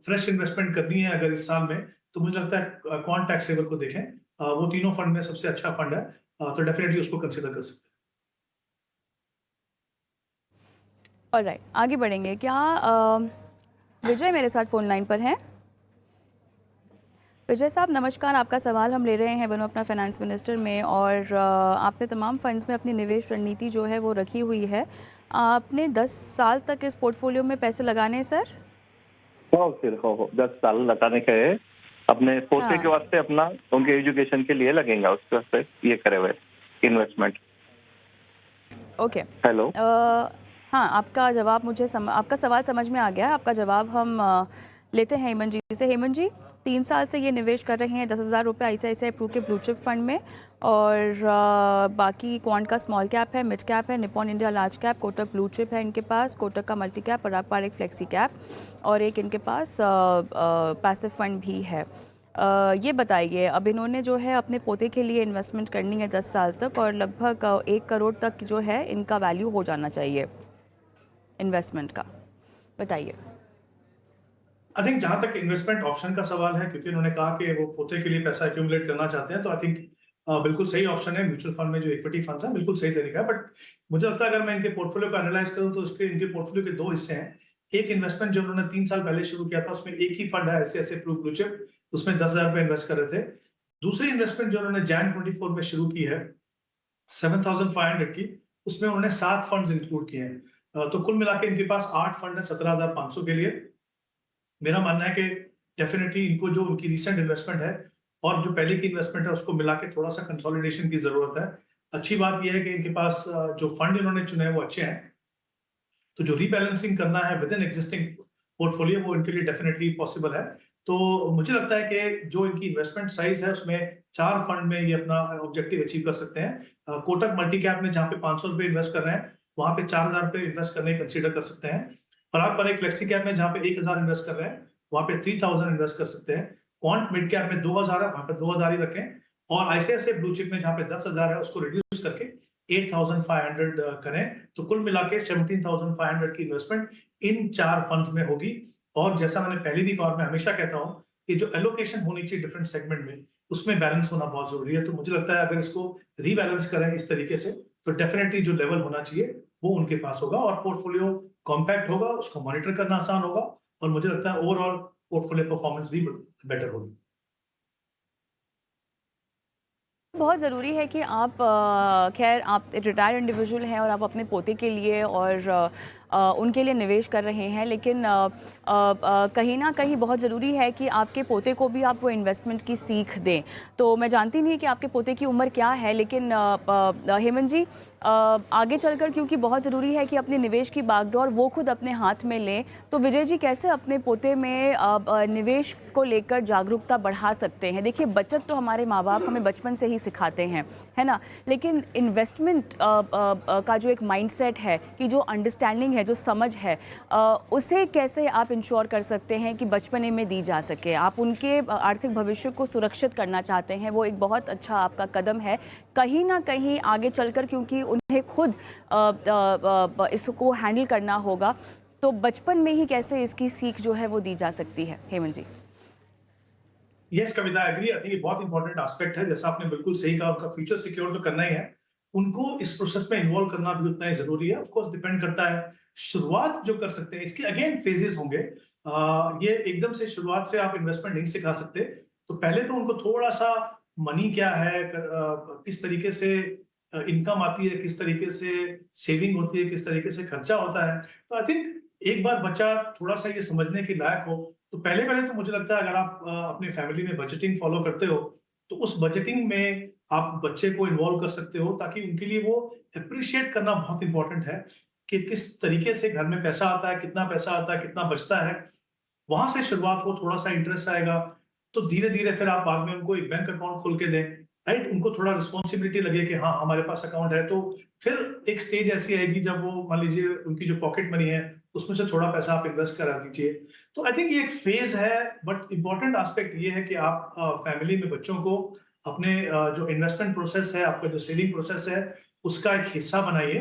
फ्रेश इन्वेस्टमेंट करनी है अगर इस साल में, तो मुझे लगता है क्वांट टैक्स सेवर को देखें। वो तीनों फंड में सबसे अच्छा फंड है, तो डेफिनेटली उसको कंसिडर कर सकते हैं। ऑलराइट, आगे बढ़ेंगे। क्या विजय मेरे साथ फ़ोन लाइन पर हैं। विजय साहब नमस्कार, आपका सवाल हम ले रहे हैं बनो अपना फाइनेंस मिनिस्टर में, और आपने तमाम फंड्स में अपनी निवेश रणनीति जो है वो रखी हुई है। आपने 10 साल तक इस पोर्टफोलियो में पैसे लगाने हैं सर? हो 10 साल लगाने का है, अपने पोते हाँ। के वास्ते, अपना उनके एजुकेशन के लिए लगेगा, उसके वास्ते ये करे हुए इन्वेस्टमेंट। ओके। हेलो। हाँ, आपका जवाब आपका सवाल समझ में आ गया है। आपका जवाब हम लेते हैं हेमंत जी से। हेमंत जी, 3 साल से ये निवेश कर रहे हैं 10,000 रुपये ICICI प्रू के ब्लू चिप फंड में, और बाकी क्वांट का स्मॉल कैप है, मिड कैप है, Nippon India large cap, Kotak blue chip है इनके पास, कोटक का मल्टी कैप, पराग पारेख फ्लेक्सी कैप, और एक इनके पास पैसिव फंड भी है। ये बताइए, अब इन्होंने जो है अपने पोते के लिए इन्वेस्टमेंट करनी है 10 साल तक, और लगभग 1 करोड़ तक जो है इनका वैल्यू हो जाना चाहिए इन्वेस्टमेंट का, बताइए। आई थिंक जहां तक इन्वेस्टमेंट ऑप्शन का सवाल है, क्योंकि उन्होंने कहा कि वो पोते के लिए पैसा एक्यूमुलेट करना चाहते हैं, तो आई थिंक बिल्कुल सही ऑप्शन है म्यूचुअल फंड में जो इक्विटी फंड्स है, बिल्कुल सही तरीका है। बट मुझे लगता है अगर मैं इनके पोर्टफोलियो को एनालाइज करूं तो उसके इनके पोर्टफोलियो के 2 हिस्से हैं। एक इन्वेस्टमेंट जो उन्होंने 3 साल पहले शुरू किया था, उसमें एक ही फंड है ICICI प्रू ब्लू चिप, उसमें 10,000 रुपए इन्वेस्ट कर रहे थे। दूसरी इन्वेस्टमेंट जो उन्होंने Jan 24 में शुरू की है 7,500 की, उसमें उन्होंने 7 फंड्स इंक्लूड किए हैं। तो कुल मिला के इनके पास 8 फंड है 17,500 के लिए। मेरा मानना है कि डेफिनेटली इनको जो उनकी रिसेंट इन्वेस्टमेंट है और जो पहले की इन्वेस्टमेंट है उसको मिला के थोड़ा सा कंसोलिडेशन की जरूरत है। अच्छी बात यह है कि इनके पास जो फंड इन्होंने चुने हैं वो अच्छे हैं, तो जो रीबैलेंसिंग करना है विद इन एग्जिस्टिंग पोर्टफोलियो वो इनके लिए डेफिनेटली पॉसिबल है। तो मुझे लगता है कि जो इनकी इन्वेस्टमेंट साइज है उसमें 4 फंड में ये अपना ऑब्जेक्टिव अचीव कर सकते हैं। कोटक मल्टी कैप में जहाँ पे 500 रुपए इन्वेस्ट कर रहे हैं, वहां पे 4,000 रुपए इन्वेस्ट करने कंसिडर कर सकते हैं। पराग पर एक फ्लेक्सी कैप में जहाँ पे 1,000 इन्वेस्ट कर रहे हैं, वहां पे 3,000 इन्वेस्ट कर सकते हैं। क्वांट मिड कैप में 2,000 है, वहां पे 2,000 ही रखें। और ICICI ब्लू चिप में जहाँ पे 10,000 है, उसको रिड्यूस करके 8,500 करें। तो कुल मिला के 17,500 की इन्वेस्टमेंट इन 4 फंड्स में होगी। और जैसा मैंने पहले भी कहा, मैं हमेशा कहता हूं कि जो एलोकेशन होनी चाहिए डिफरेंट सेगमेंट में, उसमें बैलेंस होना बहुत जरूरी है। तो मुझे लगता है अगर इसको रीबैलेंस करें इस तरीके से, तो डेफिनेटली जो लेवल होना चाहिए वो उनके पास होगा और पोर्टफोलियो कॉम्पैक्ट होगा, उसको मॉनिटर करना आसान होगा, और मुझे लगता है ओवरऑल पोर्टफोलियो परफॉर्मेंस भी बेटर होगी। बहुत ज़रूरी है कि आप खैर आप रिटायर्ड इंडिविजुअल हैं और आप अपने पोते के लिए और उनके लिए निवेश कर रहे हैं, लेकिन कहीं ना कहीं बहुत ज़रूरी है कि आपके पोते को भी आप वो इन्वेस्टमेंट की सीख दें। तो मैं जानती नहीं कि आपके पोते की उम्र क्या है, लेकिन हेमंत जी, आगे चलकर क्योंकि बहुत ज़रूरी है कि अपने निवेश की बागडोर वो खुद अपने हाथ में लें, तो विजय जी कैसे अपने पोते में निवेश को लेकर जागरूकता बढ़ा सकते हैं? देखिए, बचत तो हमारे माँ बाप हमें बचपन से ही सिखाते हैं, है ना, लेकिन इन्वेस्टमेंट का जो एक माइंडसेट है, कि जो अंडरस्टैंडिंग है, जो समझ है, उसे कैसे आप इंश्योर कर सकते हैं कि बचपने में दी जा सके? आप उनके आर्थिक भविष्य को सुरक्षित करना चाहते हैं, वो एक बहुत अच्छा आपका कदम है कहीं ना कहीं आगे चलकर, क्योंकि उन्हें खुद इसको हैंडल करना होगा। तो बचपन में ही कैसे इसकी सीख जो है वो दी जा सकती है? Hemant ji. Yes Kavita, agree. I think ये बहुत इंपॉर्टेंट एस्पेक्ट है, जैसा आपने बिल्कुल सही कहा, उनका फ्यूचर सिक्योर तो करना ही है, उनको इस प्रोसेस में इन्वॉल्व करना भी उतना ही जरूरी है। ऑफ कोर्स डिपेंड करता है, शुरुआत जो कर सकते हैं इसके अगेन फेजेस होंगे। ये एकदम से शुरुआत से आप इन्वेस्टमेंट नहीं सिखा सकते, तो पहले तो उनको थोड़ा सा मनी क्या है, किस तरीके से इनकम आती है, किस तरीके से सेविंग होती है, किस तरीके से खर्चा होता है। तो आई थिंक एक बार बच्चा थोड़ा सा ये समझने के लायक हो, तो पहले पहले तो मुझे लगता है अगर आप अपनी फैमिली में बजटिंग फॉलो करते हो, तो उस बजटिंग में आप बच्चे को इन्वॉल्व कर सकते हो, ताकि उनके लिए वो अप्रिशिएट करना बहुत इंपॉर्टेंट है कि किस तरीके से घर में पैसा आता है, कितना पैसा आता है, कितना बचता है। वहां से शुरुआत हो, थोड़ा सा इंटरेस्ट आएगा, तो धीरे धीरे फिर आप बाद में उनको एक बैंक अकाउंट खोल के दें, राइट। उनको थोड़ा रिस्पॉन्सिबिलिटी लगे कि हाँ हमारे पास अकाउंट है, तो फिर एक स्टेज ऐसी आएगी जब वो, मान लीजिए उनकी जो पॉकेट मनी है उसमें से थोड़ा पैसा आप इन्वेस्ट करा दीजिए। तो आई थिंक ये एक फेज है, बट इंपॉर्टेंट एस्पेक्ट ये है कि आप फैमिली में बच्चों को अपने जो इन्वेस्टमेंट प्रोसेस है, आपका जो सेविंग प्रोसेस है, उसका एक हिस्सा बनाइए,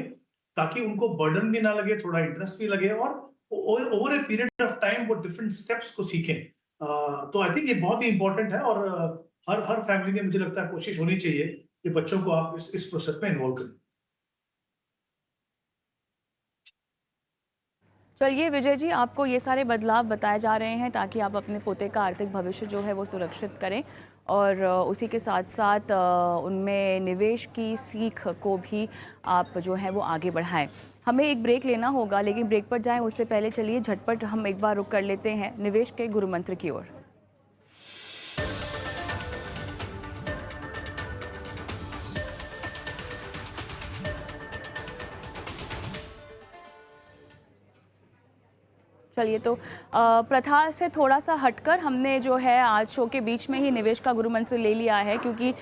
ताकि उनको बर्डन भी ना लगे, थोड़ा इंटरेस्ट भी लगे, और over a period of time वो डिफरेंट स्टेप्स को सीखें। तो आई थिंक ये बहुत ही इंपॉर्टेंट है, और हर हर फैमिली में मुझे लगता है कोशिश होनी चाहिए कि बच्चों को आप इस प्रोसेस में इन्वॉल्व करें। चलिए विजय जी, आपको ये सारे बदलाव बताए जा रहे हैं ताकि आप अपने पोते का आर्थिक भविष्य जो है वो सुरक्षित करें और उसी के साथ साथ उनमें निवेश की सीख को भी आप जो है वो आगे बढ़ाएं। हमें एक ब्रेक लेना होगा, लेकिन ब्रेक पर जाएं उससे पहले चलिए झटपट हम एक बार रुक कर लेते हैं निवेश के गुरु मंत्र की ओर। चलिए तो प्रथा से थोड़ा सा हटकर हमने जो है आज शो के बीच में ही निवेश का गुरु मंत्र ले लिया है, क्योंकि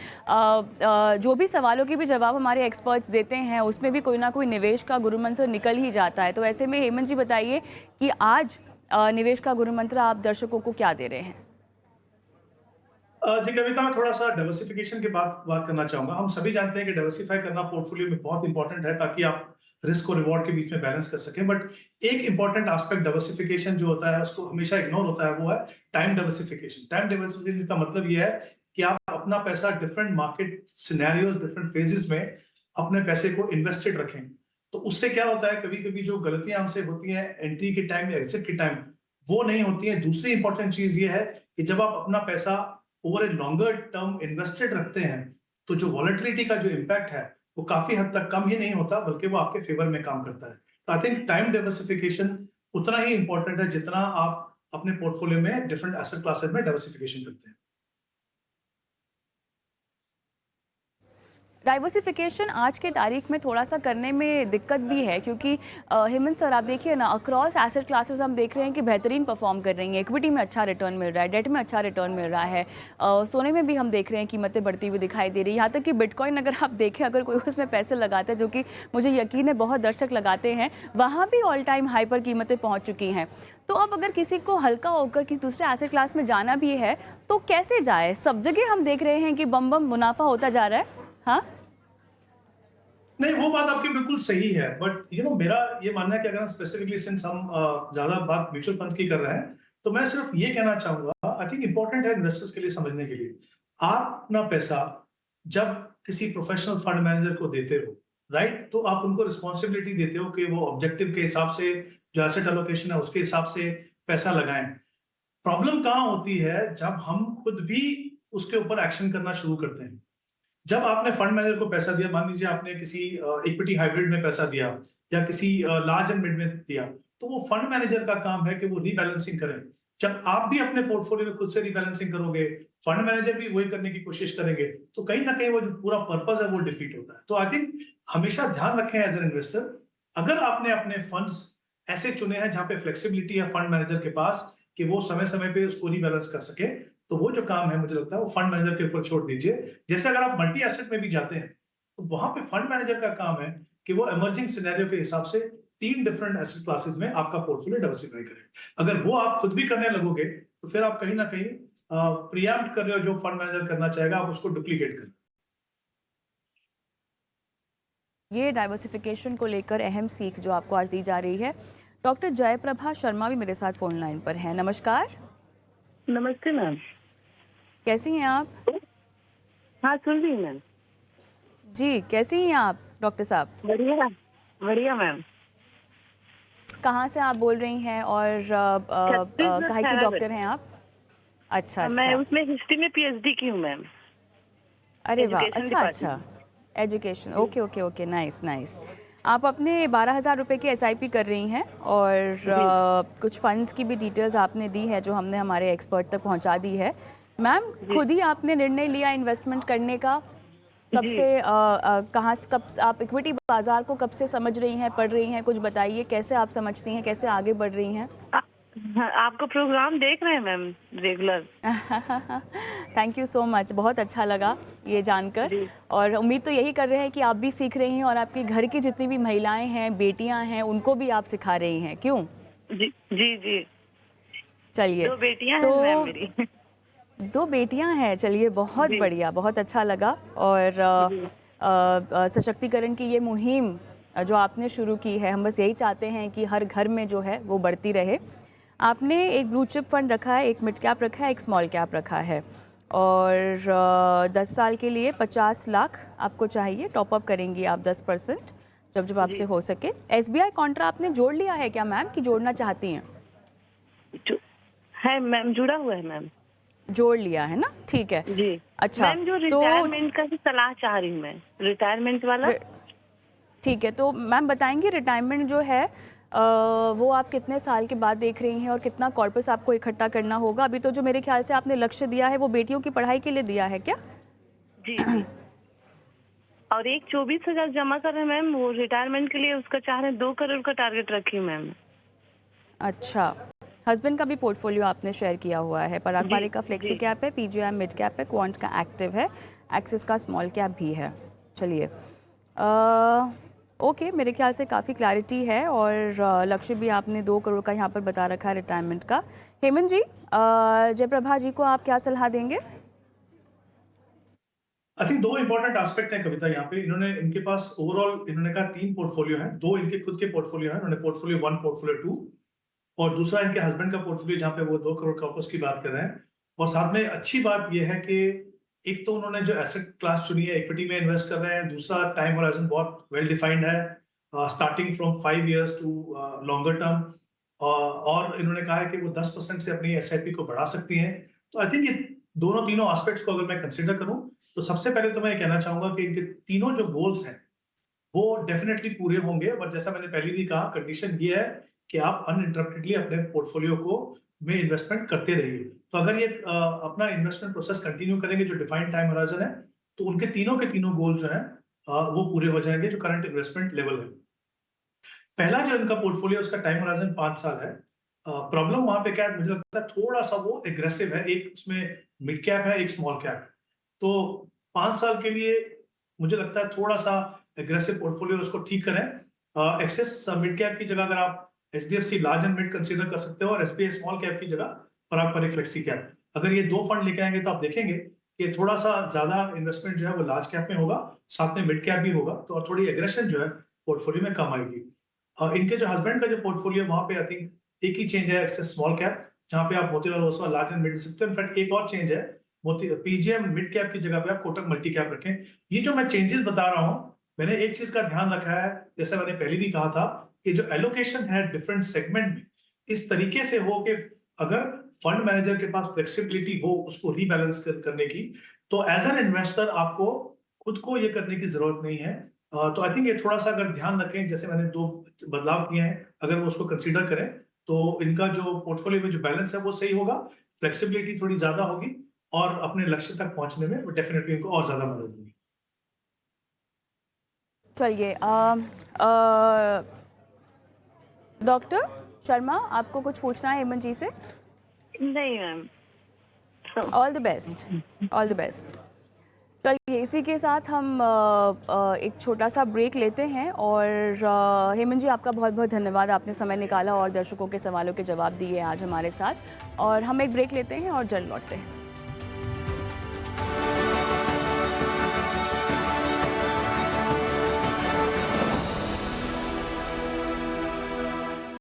जो भी सवालों के भी जवाब हमारे एक्सपर्ट्स देते हैं उसमें भी कोई ना कोई निवेश का गुरु मंत्र निकल ही जाता है। तो ऐसे में हेमंत जी बताइए कि आज निवेश का गुरु मंत्र आप दर्शकों को क्या दे रहे हैं? जी कविता, मैं थोड़ा सा डाइवर्सिफिकेशन की बात करना चाहूंगा। हम सभी जानते हैं कि डाइवर्सिफाई करना पोर्टफोलियो में बहुत इंपॉर्टेंट है ताकि आप रिस्क और रिवॉर्ड के बीच में बैलेंस कर सकें। बट एक इंपॉर्टेंट एस्पेक्ट डाइवर्सिफिकेशन जो होता है उसको हमेशा इग्नोर होता है, वो है टाइम डाइवर्सिफिकेशन। टाइम डाइवर्सिफिकेशन का मतलब ये है कि आप अपना पैसा different market scenarios, different phases में अपने पैसे को इन्वेस्टेड रखें। तो उससे क्या होता है, कभी कभी जो गलतियां हमसे होती हैं एंट्री के टाइम या एग्जिट के टाइम, वो नहीं होती है। दूसरी इंपॉर्टेंट चीज ये है कि जब आप अपना पैसा over a longer term invested रखते हैं तो जो वॉलेटिलिटी का जो इम्पैक्ट है वो काफी हद तक कम ही नहीं होता, बल्कि वो आपके फेवर में काम करता है। तो आई थिंक टाइम डाइवर्सिफिकेशन उतना ही इंपॉर्टेंट है जितना आप अपने पोर्टफोलियो में डिफरेंट एसेट क्लासेस में डाइवर्सिफिकेशन करते हैं। डाइवर्सिफिकेशन आज के तारीख में थोड़ा सा करने में दिक्कत भी है, क्योंकि हेमंत सर आप देखिए ना, अक्रॉस एसेट क्लासेस हम देख रहे हैं कि बेहतरीन परफॉर्म कर रही हैं। इक्विटी में अच्छा रिटर्न मिल रहा है, डेट में अच्छा रिटर्न मिल रहा है, सोने में भी हम देख रहे हैं कीमतें बढ़ती हुई दिखाई दे रही है। यहाँ तक कि बिटकॉइन अगर आप देखें, अगर कोई उसमें पैसे लगाता है, जो कि मुझे यकीन है बहुत दर्शक लगाते हैं, वहाँ भी ऑल टाइम हाई पर कीमतें पहुँच चुकी हैं। तो अब अगर किसी को हल्का होकर कि दूसरे एसेट क्लास में जाना भी है तो कैसे जाए? सब जगह हम देख रहे हैं कि बम बम मुनाफा होता जा रहा है। हाँ, नहीं, वो बात आपकी बिल्कुल सही है, बट मेरा ये मानना है कि अगर हम स्पेसिफिकली सिंस हम ज्यादा बात म्यूचुअल फंड्स की कर रहे हैं, तो मैं सिर्फ ये कहना चाहूंगा, आई थिंक इंपॉर्टेंट है इन्वेस्टर्स के लिए समझने के लिए, आप अपना पैसा जब किसी प्रोफेशनल फंड मैनेजर को देते हो, राइट, तो आप उनको रिस्पॉन्सिबिलिटी देते हो कि वो ऑब्जेक्टिव के हिसाब से जो एसेट एलोकेशन है उसके हिसाब से पैसा लगाएं। प्रॉब्लम कहाँ होती है, जब हम खुद भी उसके ऊपर एक्शन करना शुरू करते हैं। जब आपने फंड मैनेजर को पैसा दिया, मान लीजिए आपने किसी इक्विटी हाइब्रिड में पैसा दिया या किसी लार्ज एंड मिड में दिया, तो वो फंड मैनेजर का काम है कि वो रीबैलेंसिंग करें। जब आप भी अपने पोर्टफोलियो में खुद से रीबैलेंसिंग करोगे, फंड मैनेजर भी वही करने की कोशिश करेंगे, तो कहीं ना कहीं वो जो पूरा पर्पस है वो डिफीट होता है। तो आई थिंक हमेशा ध्यान रखें एज एन इन्वेस्टर, अगर आपने अपने फंड्स ऐसे चुने हैं जहां पे फ्लेक्सिबिलिटी है फंड मैनेजर के पास कि वो समय समय पे उसको रीबैलेंस कर सके, तो वो जो काम है मुझे लगता है वो फंड मैनेजर के ऊपर छोड़ दीजिए। जैसे अगर आप मल्टी एसेट में भी जाते हैं तो वहां पे फंड मैनेजर का काम है कि वो इमर्जिंग सिनेरियो के हिसाब से 3 डिफरेंट एसेट क्लासेस में आपका पोर्टफोलियो डाइवर्सिफाई करे। अगर वो आप खुद भी करने लगोगे तो फिर आप कहीं ना कहीं प्रिएम्प्ट कर रहे हो जो फंड मैनेजर करना चाहेगा, आप उसको डुप्लीकेट कर। ये डाइवर्सिफिकेशन को लेकर अहम सीख जो आपको आज दी जा रही है। डॉक्टर जयप्रभा शर्मा भी मेरे साथ फोन लाइन पर हैं। नमस्कार। नमस्ते मैम। कैसी हैं आप? हाँ, सुन रही मैम। जी, कैसी हैं आप डॉक्टर साहब? बढ़िया बढ़िया मैम। कहाँ से आप बोल रही हैं और कहाँ की डॉक्टर हैं आप? अच्छा, मैं उसमें हिस्ट्री में पीएचडी की हूँ मैम। अरे वाह, Education अच्छा, एजुकेशन, ओके, नाइस। आप अपने 12,000 रुपये की एसआईपी कर रही हैं और कुछ फंड्स की भी डिटेल्स आपने दी है जो हमने हमारे एक्सपर्ट तक पहुंचा दी है। मैम, खुद ही आपने निर्णय लिया इन्वेस्टमेंट करने का? कब से कब आप इक्विटी बाजार को कब से समझ रही हैं, पढ़ रही हैं? कुछ बताइए, कैसे आप समझती हैं, कैसे आगे बढ़ रही हैं? आपको प्रोग्राम देख रहे हैं ma'am regular. Thank you so much, बहुत अच्छा लगा ये जानकर, और उम्मीद तो यही कर रहे हैं कि आप भी सीख रही हैं और आपके घर की जितनी भी महिलाएं हैं, बेटियां हैं, उनको भी आप सिखा रही हैं, क्यों? जी जी जी। चलिए, 2 बेटियां हैं मैम मेरी। 2 बेटियां हैं, चलिए बहुत बढ़िया, बहुत अच्छा लगा। और सशक्तिकरण की ये मुहिम जो आपने शुरू की है, हम बस यही चाहते हैं कि हर घर में जो है वो बढ़ती रहे। आपने एक ब्लू चिप फंड रखा है, एक मिड कैप रखा है, एक स्मॉल कैप रखा है, और 10 साल के लिए 50 लाख आपको चाहिए, टॉप अप करेंगी आप 10%। जब आपसे हो सके। SBI कॉन्ट्रा आपने जोड़ लिया है क्या मैम, कि जोड़ना चाहती हैं? है मैम, जुड़ा हुआ है मैम। जोड़ लिया है ना, ठीक है जी। अच्छा। मैम जो तो रिटायरमेंट का भी सलाह चाह रही हूँ मैं, रिटायरमेंट वाला। ठीक है, तो मैम बताएंगे रिटायरमेंट जो है वो आप कितने साल के बाद देख रही हैं और कितना कॉर्पस आपको इकट्ठा करना होगा? अभी तो जो मेरे ख्याल से आपने लक्ष्य दिया है वो बेटियों की पढ़ाई के लिए दिया है क्या? जी जी। और एक 24,000 जमा कर रहे हैं मैम, वो रिटायरमेंट के लिए उसका चाह रहे हैं 2 करोड़ का टारगेट रखी हूँ मैम। अच्छा, हस्बैंड का भी पोर्टफोलियो आपने शेयर किया हुआ है। पराग पारिक का फ्लेक्सी जी। कैप है, PGI मिड कैप है, क्वांट का एक्टिव है, एक्सिस का स्मॉल कैप भी है। चलिए ओके, मेरे ख्याल से काफ़ी क्लैरिटी है और लक्ष्य भी आपने 2 करोड़ का यहाँ पर बता रखा है रिटायरमेंट का। हेमंत जी, जयप्रभा जी को आप क्या सलाह देंगे? आई थिंक 2 इंपॉर्टेंट एस्पेक्ट हैं कविता यहाँ पे। इनके पास ओवरऑल इन्होंने कहा 3 पोर्टफोलियो हैं, 2 इनके खुद के पोर्टफोलियो हैं। इन्होंने पोर्टफोलियो 1, पोर्टफोलियो 2 और दूसरा इनके हस्बैंड का पोर्टफोलियो जहाँ पे वो 2 करोड़ कॉर्पस की बात कर रहे हैं। और साथ में अच्छी बात ये है कि एक तो उन्होंने जो एसेट क्लास चुनी है, इक्विटी में इन्वेस्ट कर रहे हैं। दूसरा टाइम होराइजन बहुत वेल डिफाइंड है, starting from 5 years to longer term. और इन्होंने कहा है कि वो 10% से अपनी SIP को बढ़ा सकती हैं। तो आई थिंक ये तीनों एस्पेक्ट्स को अगर मैं कंसिडर करूं तो सबसे पहले तो मैं ये कहना चाहूंगा कि इनके तीनों जो गोल्स हैं वो डेफिनेटली पूरे होंगे। बट जैसा मैंने पहले भी कहा, कंडीशन ये है कि आप अनइंटरप्टेडली अपने पोर्टफोलियो को में इन्वेस्टमेंट करते रहिए। तो अगर ये अपना इन्वेस्टमेंट प्रोसेस कंटिन्यू करेंगे जो डिफाइंड टाइम होराइजन है, तो उनके तीनों के तीनों गोल जो है वो पूरे हो जाएंगे जो करंट इन्वेस्टमेंट लेवल है। पहला जो इनका पोर्टफोलियो, उसका टाइम होराइजन 5 साल है। प्रॉब्लम वहां पे क्या है, मुझे लगता है थोड़ा सा वो एग्रेसिव है। एक उसमें मिड कैप है, एक स्मॉल कैप है। तो 5 साल के लिए मुझे लगता है थोड़ा सा एग्रेसिव पोर्टफोलियो, उसको ठीक करें। एक्सेस मिड कैप की जगह अगर आप HDFC large and mid consider कर सकते हो और SBI स्मॉल कैप की जगह पराग पारिक फ्लेक्सी कैप। अगर ये 2 फंड लेके आएंगे तो आप देखेंगे कि थोड़ा सा ज्यादा इन्वेस्टमेंट जो है वो लार्ज कैप में होगा, साथ में मिड कैप भी होगा, तो और थोड़ी एग्रेशन जो है पोर्टफोलियो में कम आएगी। इनके जो हस्बैंड का जो पोर्टफोलियो वहां पे आई थिंक एक ही चेंज है, एक्सेस स्मॉल कैप, जहां पे आप Motilal Oswal large and mid day सकते हो। इनफैक्ट एक और चेंज है, PGM मिड कैप की जगह पे आप कोटक मल्टी कैप रखें। ये जो मैं चेंजेस बता रहा हूं, मैंने एक चीज का ध्यान रखा है, जैसे मैंने पहले भी कहा था कि जो एलोकेशन है डिफरेंट सेगमेंट में इस तरीके से हो कि अगर फंड मैनेजर के पास फ्लेक्सिबिलिटी हो उसको रीबैलेंस करने की, तो एज एन इन्वेस्टर आपको खुद को ये करने की जरूरत नहीं है। तो आई थिंक ये थोड़ा सा अगर ध्यान रखें, जैसे मैंने 2 बदलाव किए हैं, अगर वो उसको कंसीडर करें तो इनका जो पोर्टफोलियो में जो बैलेंस है वो सही होगा, फ्लेक्सिबिलिटी थोड़ी ज्यादा होगी और अपने लक्ष्य तक पहुंचने में वो डेफिनेटली इनको और ज्यादा मदद होगी। चलिए डॉक्टर शर्मा, आपको कुछ पूछना है हेमंत जी से? नहीं ma'am. All the best, all the best. चलिए इसी के साथ हम एक छोटा सा ब्रेक लेते हैं और हेमंत जी आपका बहुत बहुत धन्यवाद, आपने समय निकाला और दर्शकों के सवालों के जवाब दिए आज हमारे साथ। और हम एक ब्रेक लेते हैं और जल्द लौटते हैं।